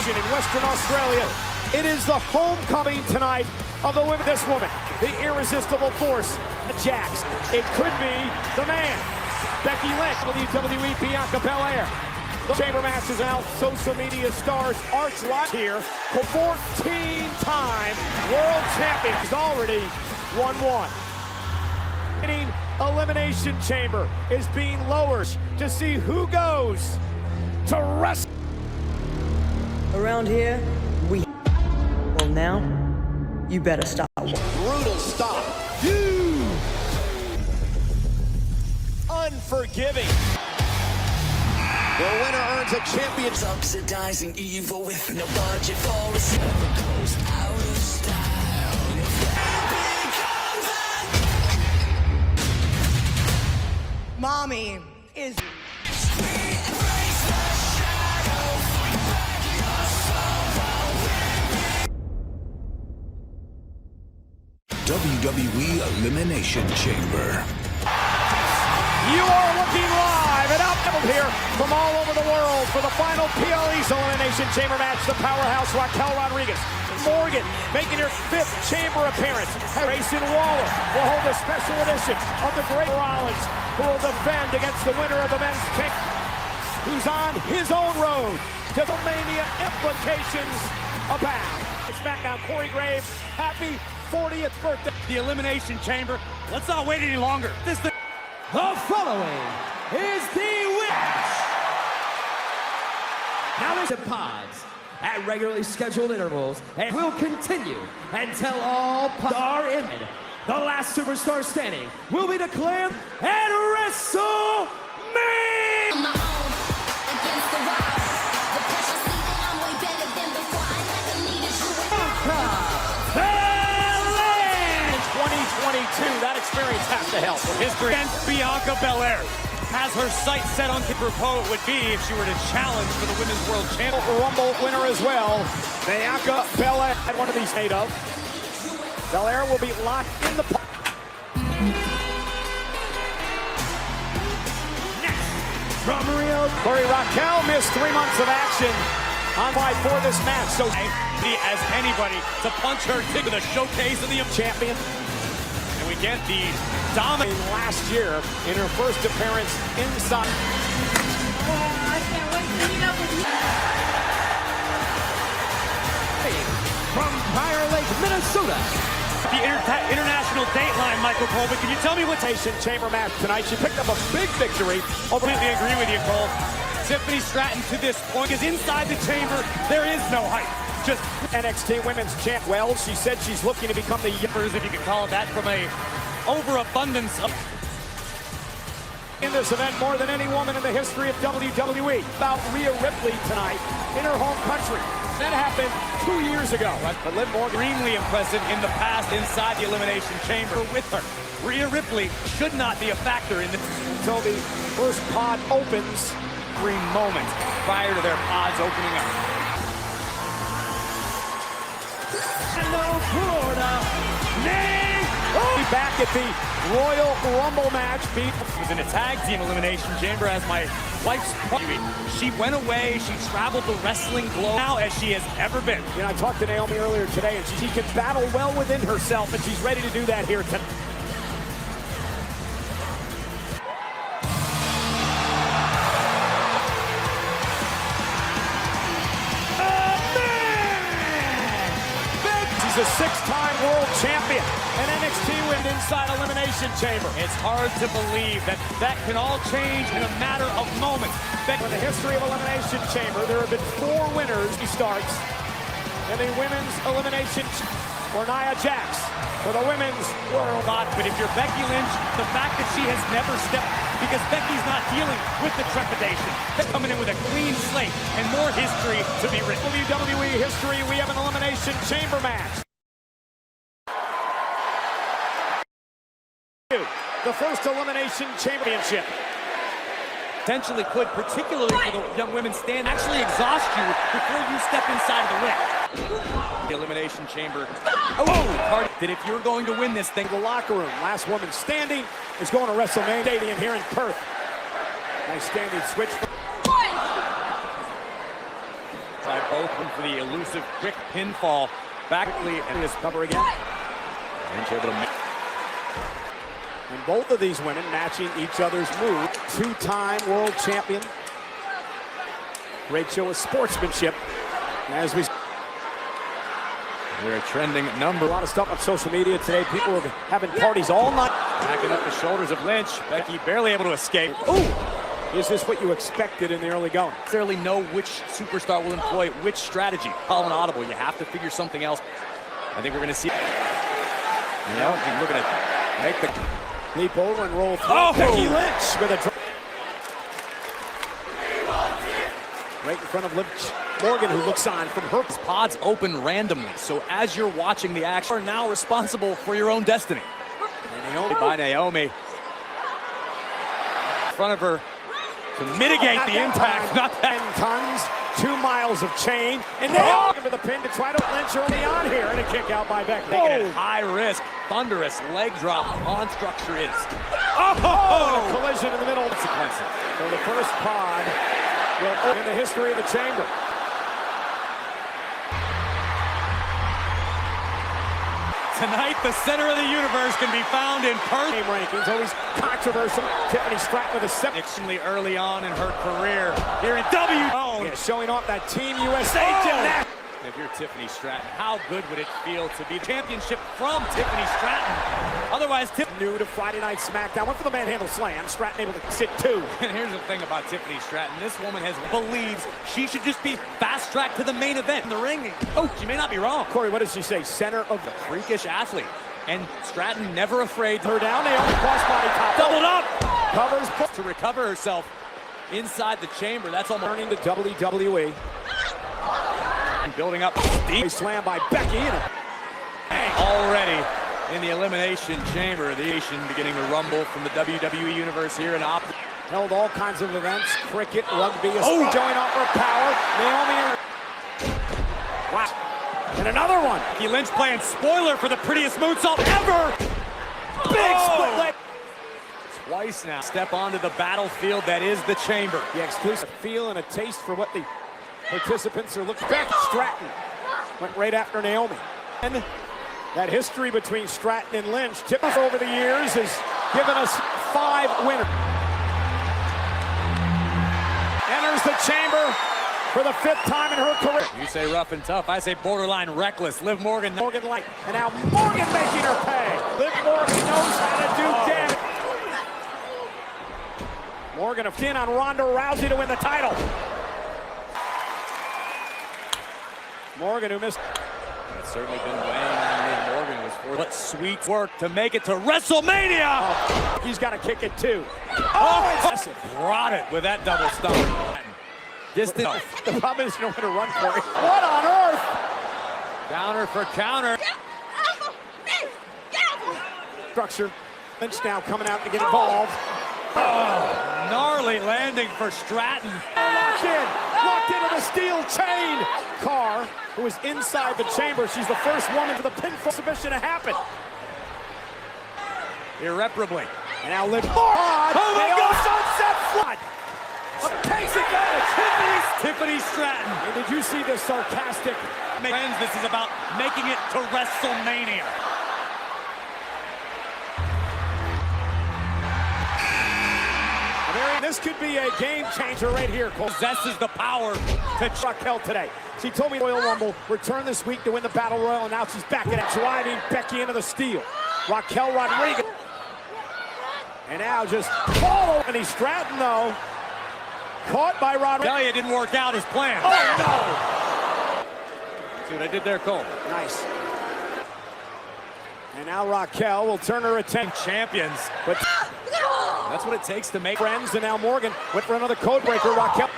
Nation in Western Australia. It is the homecoming tonight of the women. This woman, the irresistible force, Jax. It could be the man, Becky Lynch, WWE Bianca Belair. The Chamber match is out. Social media stars arch lot here. 14-time world champion. He's already won one. Elimination Chamber is being lowered to see who goes to wrestle. Around here, we. Well, now, you better stop. Brutal stop. Huge. Unforgiving. The winner earns a championship. Subsidizing evil with no budget for a never goes out of style. Mommy is. WWE Elimination Chamber. You are looking live and outfield here from all over the world for the final PLE's Elimination Chamber match. The powerhouse Raquel Rodriguez. Morgan making her 5th Chamber appearance. Grayson Waller will hold a special edition of the Great Rollins, who will defend against the winner of the men's king, who's on his own road to the Mania. Implications abound. SmackDown, Corey Graves, happy 40th birthday. The Elimination Chamber. Let's not wait any longer. The following is the winner. Now there's the pods at regularly scheduled intervals and will continue until all pods are in. The last superstar standing will be declared at WrestleMania. That experience has to help. history. And Bianca Belair has her sights set on Pro it would be if she were to challenge for the Women's World Championship. Rumble winner as well. Bianca Belair had one of these made of. Belair will be locked in the... Next, from Rio, Corey, Raquel missed 3 months of action on fight for this match. So as anybody to punch her ticket, the showcase of the champion. And we get the dominant last year in her first appearance inside. I can't wait to meet up with you. from Prior Lake, Minnesota. The international dateline, Michael Cole. But can you tell me what Chamber match tonight? She picked up a big victory. Completely agree with you, Cole. Tiffany Stratton to this point, because inside the chamber, there is no hype. Just NXT Women's Champ. Well, she said she's looking to become the Yippers, if you can call it that, from a overabundance of... In this event, more than any woman in the history of WWE. About Rhea Ripley tonight in her home country. That happened 2 years ago. But Liv Morgan, extremely impressive in the past inside the Elimination Chamber with her. Rhea Ripley should not be a factor in this. Until the first pod opens. 3 moments prior to their pods opening up. Hello, Florida. Back at the Royal Rumble match. Was in a tag team Elimination Chamber as my wife's baby. She went away. She traveled the wrestling globe now as she has ever been. You know, I talked to Naomi earlier today, and she can battle well within herself, and she's ready to do that here tonight. He's a 6-time world champion and NXT win inside Elimination Chamber. It's hard to believe that can all change in a matter of moments. In the history of Elimination Chamber, there have been 4 winners. He starts in the Women's Elimination for Nia Jax for the Women's World. But if you're Becky Lynch, the fact that she has never stepped, because Becky's not dealing with the trepidation. They're coming in with a clean slate and more history to be written. WWE history, we have an Elimination Chamber match. The first Elimination Championship. Potentially could, particularly for the young women stand, actually exhaust you before you step inside of the ring. The Elimination Chamber. Oh! That if you're going to win this thing, the locker room. Last woman standing is going to WrestleMania Stadium here in Perth. Nice standing switch. By both for the elusive quick pinfall. Backly and his cover again. And able to make. And both of these women matching each other's move. Two-time world champion. Great show of sportsmanship. As we're a trending number. A lot of stuff on social media today. People are having parties all night. Backing up the shoulders of Lynch. Becky barely able to escape. Ooh! Is this what you expected in the early going? Clearly know which superstar will employ which strategy. Call an audible. You have to figure something else. I think we're going to see. You know, and we're going to make the leap over and roll through. Oh! Becky Lynch with a right in front of Lynch. Morgan, who looks on from her. Pods open randomly, so as you're watching the action, you are now responsible for your own destiny. And Naomi by Naomi. In front of her to mitigate the impact. Not 10 tons, 2 miles of chain, and Naomi with a pin to try to Lynch early on here, and a kick out by Becky. Making it high risk, thunderous leg drop on structure is. Oh! A collision in the middle. So the first pod will open the history of the chamber. Tonight, the center of the universe can be found in Perth. Game rankings, always controversial. Tiffany Stratton with a 7. Extremely early on in her career here in W. Yeah, showing off that Team USA gymnast. If you're Tiffany Stratton, how good would it feel to be championship from Tiffany Stratton? Otherwise, new to Friday Night SmackDown. Went for the manhandle slam. Stratton able to sit 2. And here's the thing about Tiffany Stratton. This woman believes she should just be fast-tracked to the main event in the ring. Oh, she may not be wrong. Corey, what does she say? Center of the freakish athlete. And Stratton never afraid. Her down. They only crossbody top. Doubled up. Covers. To recover herself inside the chamber. That's almost turning to WWE. And building up deep. Slam by Becky. Already in the Elimination Chamber. The nation beginning to rumble from the WWE Universe here in Op. Held all kinds of events. Cricket, rugby. Showing off her power. Naomi. Wow. And another one. Becky Lynch playing spoiler for the prettiest moonsault ever. Big split leg. Twice now. Step onto the battlefield that is the chamber. The exclusive feel and a taste for what the participants are looking back. Stratton went right after Naomi. And that history between Stratton and Lynch, Tippers over the years, has given us 5 winners. Enters the chamber for the 5th time in her career. You say rough and tough. I say borderline reckless. Liv Morgan. Morgan Light. And now Morgan making her pay. Liv Morgan knows how to do damage. Morgan a pin on Ronda Rousey to win the title. Morgan, who missed. It's certainly been weighing on Liv Morgan. Was for what sweet work to make it to WrestleMania. Oh, he's got to kick it too. Oh, brought it with that double stomp. Distance. The problem is nowhere to run for it. What on earth? Counter for counter. Structure. Lynch now coming out to get involved. Oh, gnarly landing for Stratton. Locked into the steel chain. Carr, who is inside the chamber, she's the first woman for the pinfall submission to happen. Irreparably. And now Liv. Oh my God! Sunset flood. Takes advantage. Tiffany Stratton. And did you see this sarcastic? Friends, this is about making it to WrestleMania. This could be a game changer right here. Possesses the power to Raquel today. She told me Royal Rumble return this week to win the Battle Royal, and now she's back at it, driving Becky into the steel. Raquel Rodriguez. And now just fall over. And he's Stratton, though. Caught by Rodriguez. Tell you it didn't work out as planned. Oh, no! See what I did there, Cole? Nice. And now Raquel will turn her attention. Champions. But that's what it takes to make friends. And now Morgan went for another code breaker. Raquel.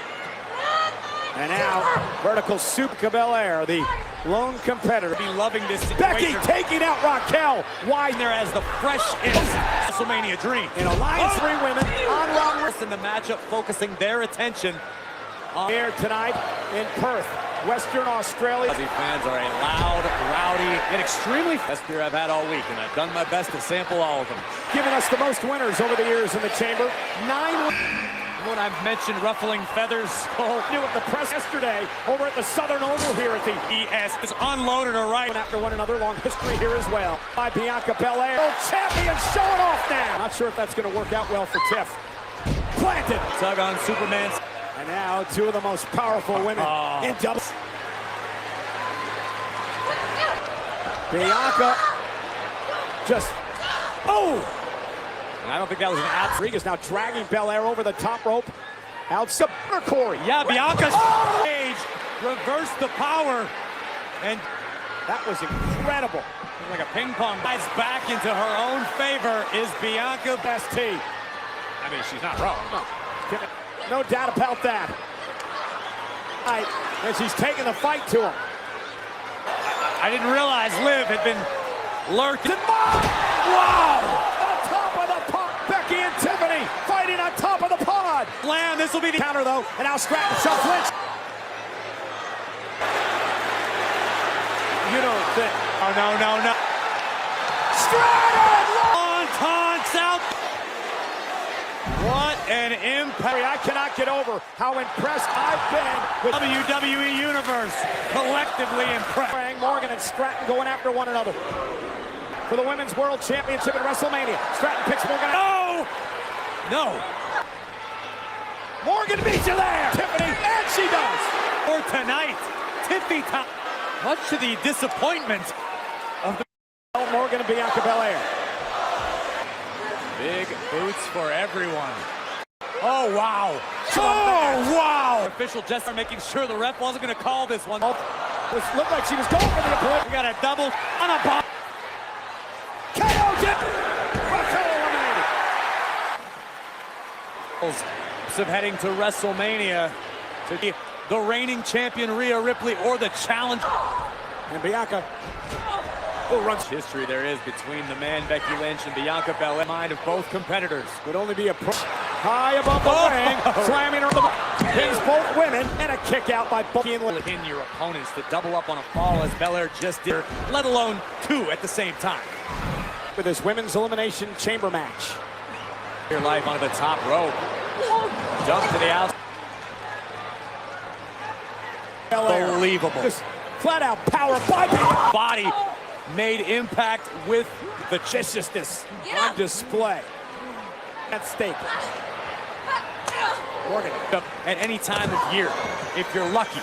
And now vertical soup Belair, the lone competitor. Be loving this situation. Becky taking out Raquel. Wide there as the freshest WrestleMania dream. In alliance, 3 women on Raw. In the matchup, focusing their attention on here tonight in Perth, Western Australia. Aussie fans are a loud, rowdy, and extremely best beer I've had all week, and I've done my best to sample all of them. Giving us the most winners over the years in the chamber. 9. When I've mentioned ruffling feathers, Knew at the press yesterday over at the Southern Oval here at the ES is unloaded or right. after one another. Long history here as well. By Bianca Belair. World champion showing off now. Not sure if that's going to work out well for Tiff. Planted. Tug on Superman's. And now two of the most powerful women in doubles. Bianca just, And I don't think that was an out. Rodriguez now dragging Belair over the top rope. Outside Corey. Yeah, Bianca's stage reversed the power, and That was incredible. like a ping pong. Guys back into her own favor is Bianca. ST. I mean, she's not wrong. No doubt about that. And she's taking the fight to him. I didn't realize Liv had been lurking. Wow! On top of the pod. Becky and Tiffany fighting on top of the pod. Slam, this will be the Counter though, and now Stratton shoves Lynch. You don't think. Oh, no. Stratton! On taunts out. What an impact. I cannot get over how impressed I've been with WWE Universe collectively impressed. Morgan and Stratton going after one another. For the Women's World Championship at WrestleMania. Stratton picks Morgan out. No. Morgan beats you there. Tiffany, and she does. For tonight, Tiffy top. Much to the disappointment of the Morgan and Bianca Belair. big boots for everyone. Oh, wow. Oh, wow. Official just making sure the ref wasn't going to call this one. It looked like she was going for the appointment. We got a double on a bomb. KO dip. Raquel eliminated. Of heading to WrestleMania to be the reigning champion Rhea Ripley or the challenge. And Bianca runs. History there is between the man Becky Lynch and Bianca Belair. Mind of both competitors. Would only be a high above the ring, slamming her. Pins both women, and a kick out by Becky and Lynch. Pin your opponents to double up on a fall as Belair just did, let alone two at the same time. With this women's elimination chamber match. Here live onto the top rope. Jump to the outside. Unbelievable. Just flat out power by Bianca. Body made impact with the Viciousness on display. At stake. Morgan. At any time of year, if you're lucky.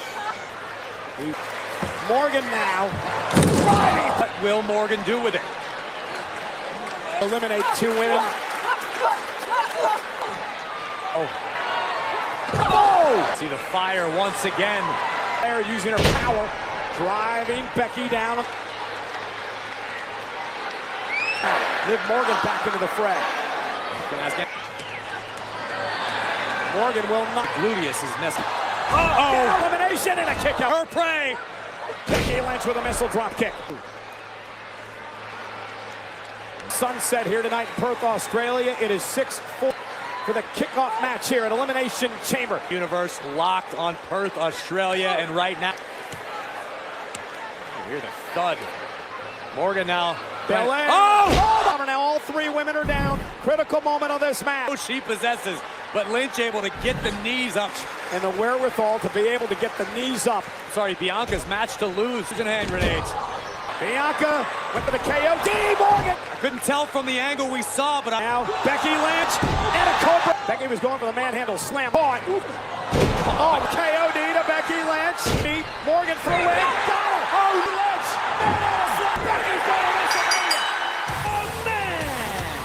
Morgan now. What will Morgan do with it? Eliminate two women. Oh! See the fire once again. They're using her power, driving Becky down. Liv Morgan back into the fray. Morgan will not. Gluteus is messing. Elimination and a kick out. Her prey. Becky Lynch with a missile drop kick. Sunset here tonight in Perth, Australia. It is 6-4 for the kickoff match here at Elimination Chamber. Universe locked on Perth, Australia, and right now. You hear the thud. Morgan now. Belair. Now all three women are down. Critical moment of this match. She possesses, but Lynch able to get the knees up. And the wherewithal to be able to get the knees up. Sorry, Bianca's match to lose. She's gonna hand grenades. Bianca went for the KO. Morgan. I couldn't tell from the angle we saw, but Now Becky Lynch and a Cobra. Becky was going for the manhandle slam. KOD to Becky Lynch. Morgan for a win. Lynch. Becky's going to WrestleMania. Oh, man.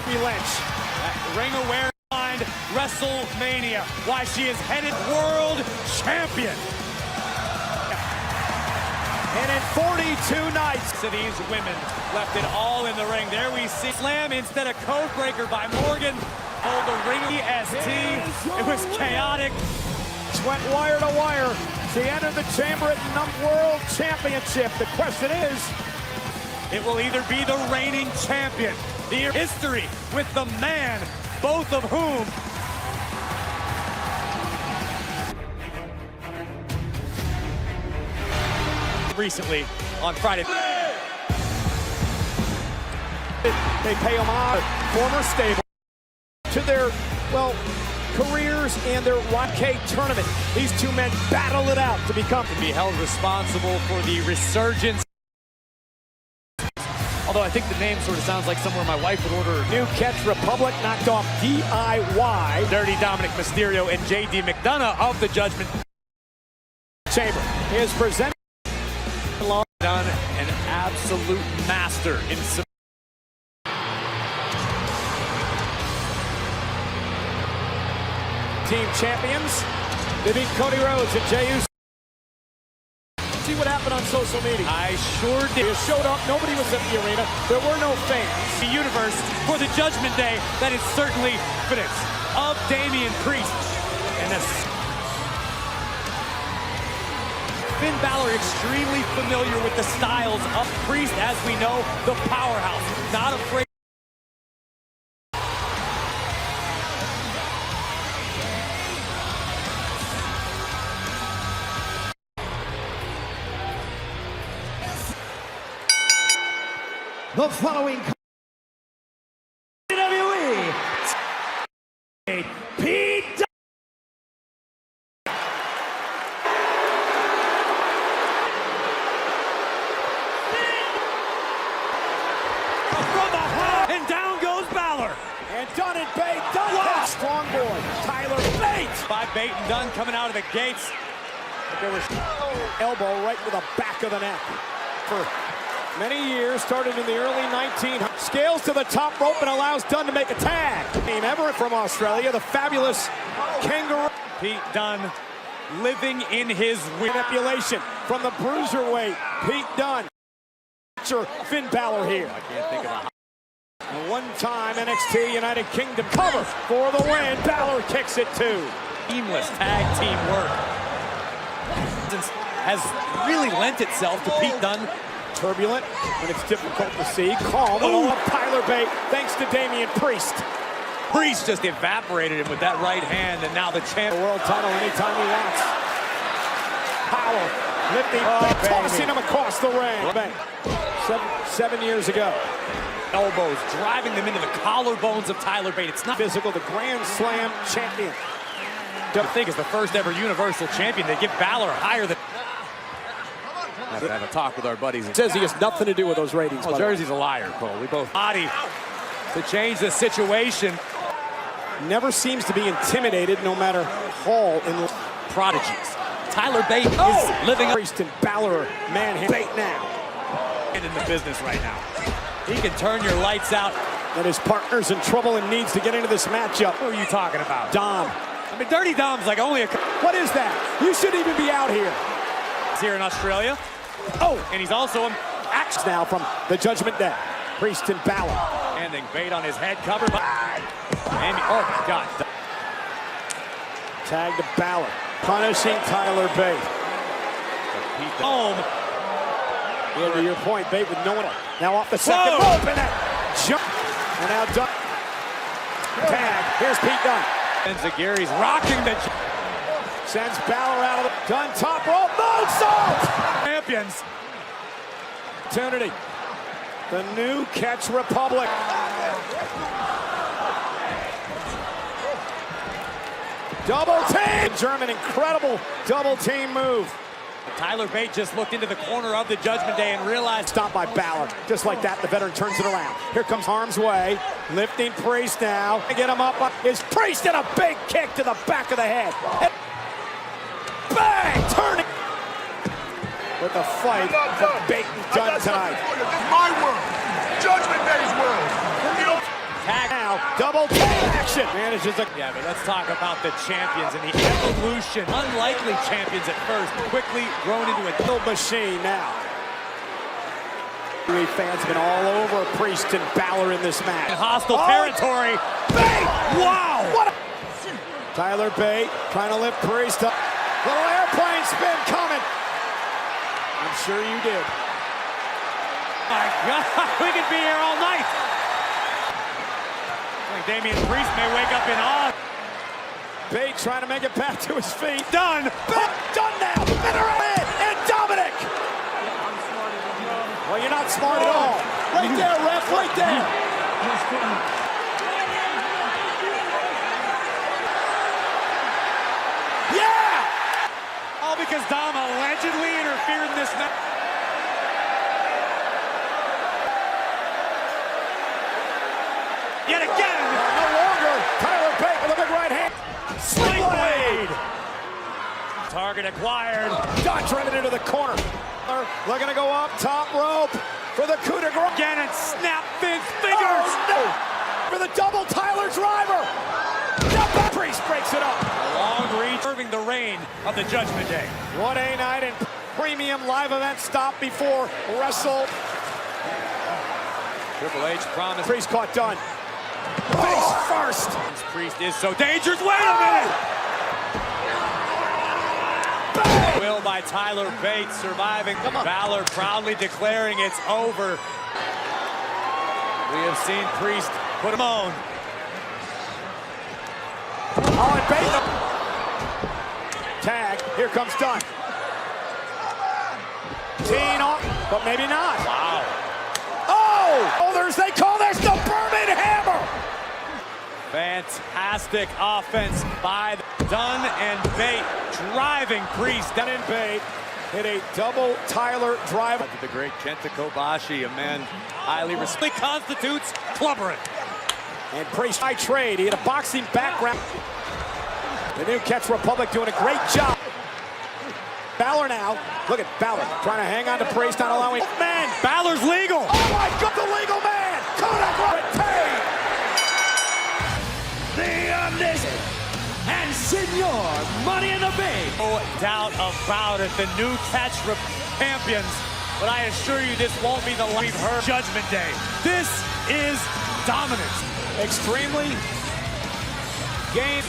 Becky Lynch. ring aware behind WrestleMania. Why she is headed world champion. And in 42 nights, To these women left it all in the ring. There we see slam instead of code breaker by Morgan. Hold the ring EST. It was chaotic. went wire to wire. She entered the chamber at World Championship. The question is, it will either be the reigning champion, the history with the man, both of whom recently on Friday. they pay homage, former stable, to their, well, careers and their YK tournament. These two men battle it out to become Be held responsible for the resurgence. Although I think the name sort of sounds like somewhere my wife would order. New Catch Republic knocked off DIY. Dirty Dominic Mysterio and JD McDonough of the Judgment Chamber is presented. Done an absolute master in team champions. They beat Cody Rhodes and Jey Uso. See what happened on social media. I sure did. You showed up, nobody was at the arena, there were no fans. The universe for the Judgment Day, that is certainly evidence of Damian Priest. And that's Finn Balor extremely familiar with the styles of Priest, as we know, the powerhouse, not afraid. The following WWE Pete From the heart, and down goes Balor. And Dunn and Bate, Dunn wow. Strong boy, Tyler Bate. By Bate and Dunn coming out of the gates. There was elbow right to the back of the neck. For many years, started in the early 1900s. Scales to the top rope and allows Dunn to make a tag. Team Everett from Australia, the fabulous Kangaroo. Pete Dunn living in his Manipulation from the bruiserweight, Pete Dunn. Finn Balor here. I can't think of a A one-time NXT United Kingdom cover for the win. Balor kicks it too. seamless tag team work. Has really lent itself to Pete Dunn. Turbulent when it's difficult to see. Calm all of Tyler Bate thanks to Damian Priest. Priest just evaporated him with that right hand, and now the champ. The world title anytime he wants. Power lifting, tossing him across the ring. 7 years ago. Elbows driving them into the collarbones of Tyler Bate. It's not Physical, the Grand Slam champion. I think is the first ever Universal Champion. They give Balor higher than. Have to have a talk with our buddies. Says he has nothing to do with those ratings. Well, Jersey's a liar, Cole. We both body to change the situation. Never seems to be intimidated, no matter Hall in Prodigies. Tyler Bate is living up. Priest and Balor manhandle Bate now. And in the business right now. He can turn your lights out. And his partner's in trouble and needs to get into this matchup. What are you talking about? Dom. I mean, Dirty Dom's like only a. What is that? You shouldn't even be out here. He's here in Australia. Oh, and he's also an axe Now from the Judgment Day. Priest and Balor. handing Bate on his head, covered by. And, oh my God. Tag to Balor. Punishing Tyler Bate. Home. Yeah, to your point, Bate with no one. Now off the second rope and that jump. And now Dunn. Tag. Here's Pete Dunn. And Zagari's rocking the Sends Balor out of the Dunn top rope. Moonsault! champions. Opportunity. The New Catch Republic. Double team. German, incredible double team move. Tyler Bate just looked into the corner of the Judgment Day and realized. Stopped by Balor. Just like that, the veteran turns it around. Here comes Harm's Way. Lifting Priest now. Get him up. Is Priest, and a big kick to the back of the head. And bang! Turning. With the fight for Bate and Dunn tonight. My world. Judgment Day's world. Tag now. Double team action. Manages the. Yeah, but let's talk about the champions and the evolution. Unlikely champions at first, quickly grown into a Little machine now. Fans have been all over Priest and Balor in this match. hostile territory. Bate! Wow! What? Tyler Bate trying to lift Priest up. Little airplane spin coming. I'm sure you did. My God, we could be here all night. I think Damian Priest may wake up in awe. Bate trying to make it back to his feet. Done. Done now. And Dominic. Well, you're not smart at all. Right there, ref. Right there. Target acquired. Dodge driven into the corner. Looking to go up top rope for the coup de grace. Again and snap Finn's fingers. Oh, no. For the double Tyler driver. Priest breaks it up. A long reach, serving the reign of the Judgment Day. What a night and premium live event stop before Wrestle. Triple H promised. Priest caught done. Face first. This Priest is so dangerous. Wait a minute. Will by Tyler Bates surviving. Balor proudly declaring it's over. We have seen Priest put him on. Oh, and Bates. Tag. Here comes Dunn. Teen off, but maybe not. Wow. Oh, they call this the Berman Hammer. Fantastic offense by Dunn and Bate, driving Priest. Dunn and Bate hit a double Tyler drive. The great Kenta Kobashi, a man highly respected, constitutes clubbering. And Priest, high trade. He had a boxing background. The new Catch Republic doing a great job. Balor now. Look at Balor trying to hang on to Priest, not allowing. Man, Balor's legal. Oh my God, the legal man. Retain. The Omniscient and Senor Money in the Bank. No doubt about it. The new Catch champions. But I assure you, this won't be the we've heard. Judgment Day. This is dominance. Extremely game.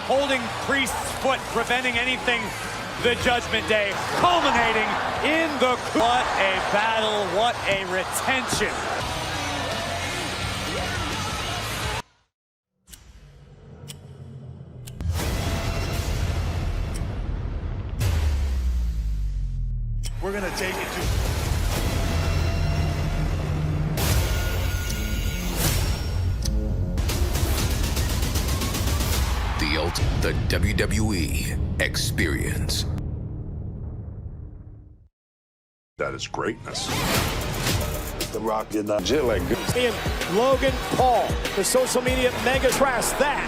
Holding Priest's foot, preventing anything. The Judgment Day culminating in the. What a battle, what a retention. We're gonna take it to. The WWE experience. That is greatness. The Rock did not jet like good. And Logan Paul, the social media mega trash that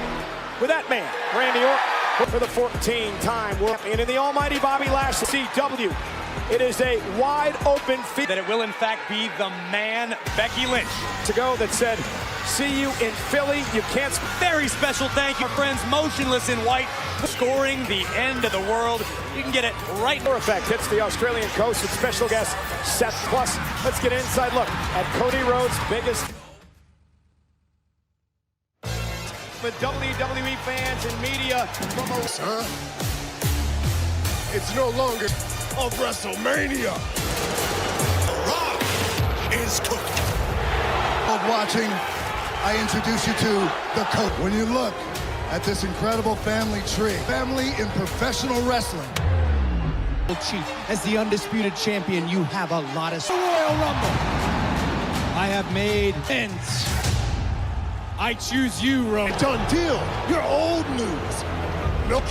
with that man, Randy Orton, for the 14th time. And in the almighty Bobby Lashley CW, it is a wide open field. That it will in fact be the man, Becky Lynch, to go that said, see you in Philly. You can't. Very special thank you, friends. Motionless in white, scoring the end of the world. You can get it right. For effect hits the Australian coast with special guest Seth Plus. Let's get an inside look at Cody Rhodes' biggest. For WWE fans and media from a. It's no longer of WrestleMania. The Rock is cooking. Of watching, I introduce you to the coach. When you look at this incredible family tree, family in professional wrestling. Chief, as the undisputed champion, you have a lot of Royal Rumble. I have made ends. I choose you, Roman. Done deal. You're old news. Nope.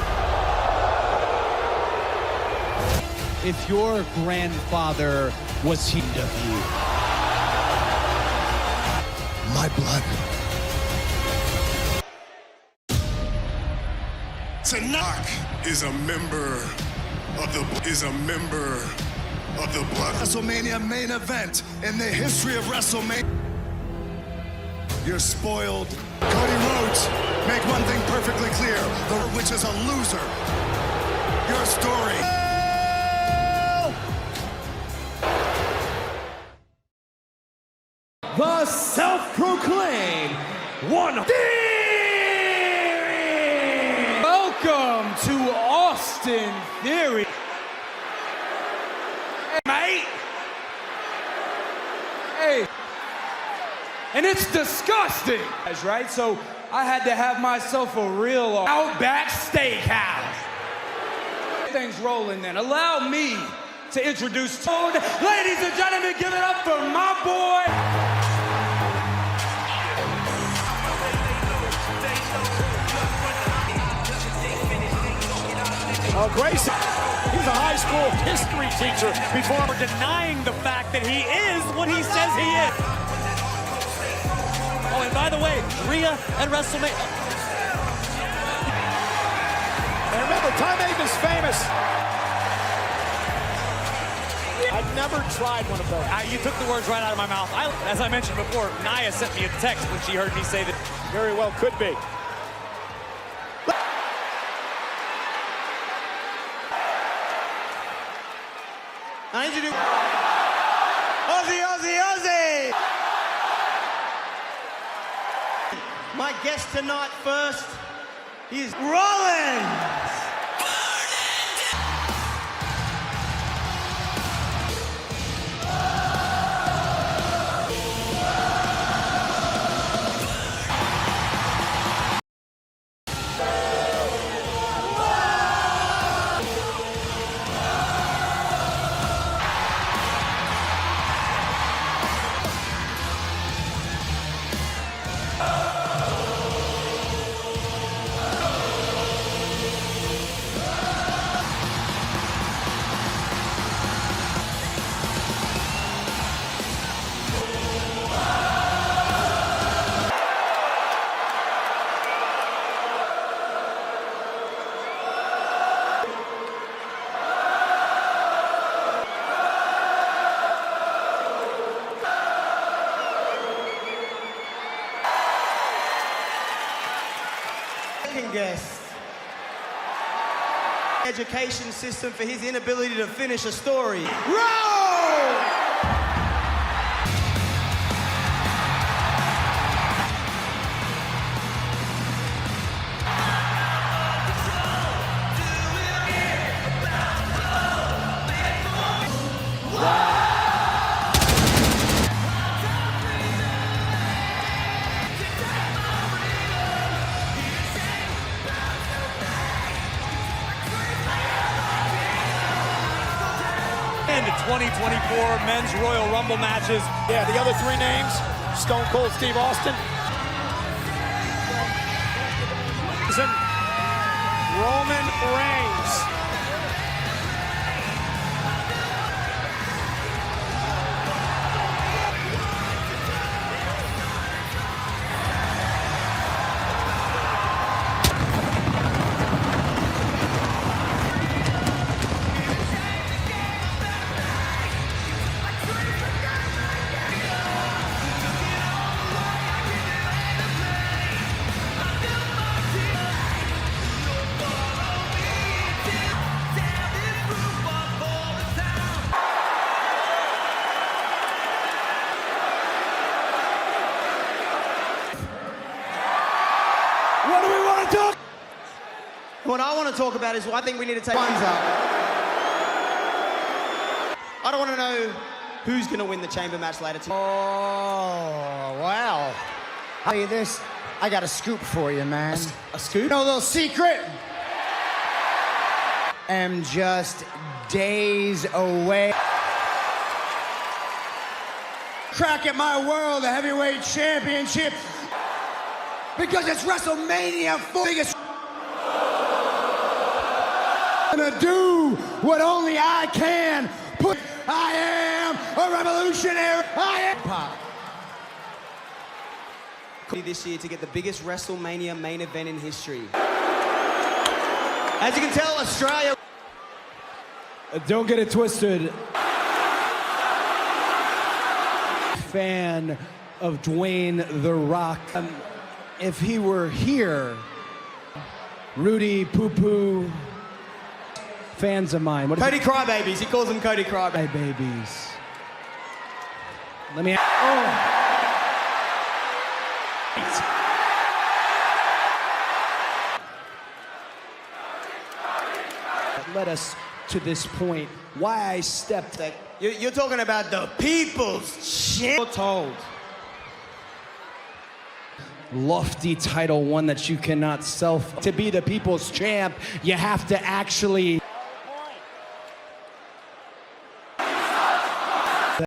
If your grandfather was he of you. My blood. Tanakh is a member of the blood. WrestleMania main event in the history of WrestleMania. You're spoiled. Cody Rhodes, make one thing perfectly clear, which is a loser. Your story. The self-proclaimed one. Welcome to Austin Theory. Hey, mate. Hey. And it's disgusting. That's right. So I had to have myself a real Outback Steakhouse. Things rolling then. Allow me to introduce ladies and gentlemen, give it up for my boy. Grayson, he's a high school history teacher before denying the fact that he is what he says he is. Oh, and by the way, Rhea at WrestleMania. the time ape is famous. I've never tried one of those. You took the words right out of my mouth. As I mentioned before, Nia sent me a text when she heard me say that. Very well could be. I need you to do Aussie, Aussie, Aussie! My guest tonight first is Rollins! Guest. Education system for his inability to finish a story. Roll! The 2024 Men's Royal Rumble matches. Yeah, the other three names, Stone Cold Steve Austin, Roman Reigns. What do we want to talk? What I want to talk about is I think we need to take ones up. I don't want to know who's going to win the chamber match later tonight. Oh, wow. I'll tell you this, I got a scoop for you, man. A scoop? No little secret. I'm just days away. Crack at my world, the heavyweight championship. Because it's WrestleMania 4. Gonna do what only I can. I am a revolutionary. I am pop. This year to get the biggest WrestleMania main event in history. As you can tell, Australia. Don't get it twisted. Fan of Dwayne The Rock. If he were here, Rudy Poo Poo, fans of mine. What Cody Crybabies. He calls them Cody Crybabies. Babies. Let me. Led us to this point. Why I stepped. You're talking about the people's champ. You're told. Lofty title, one that you cannot to be the people's champ, you have to actually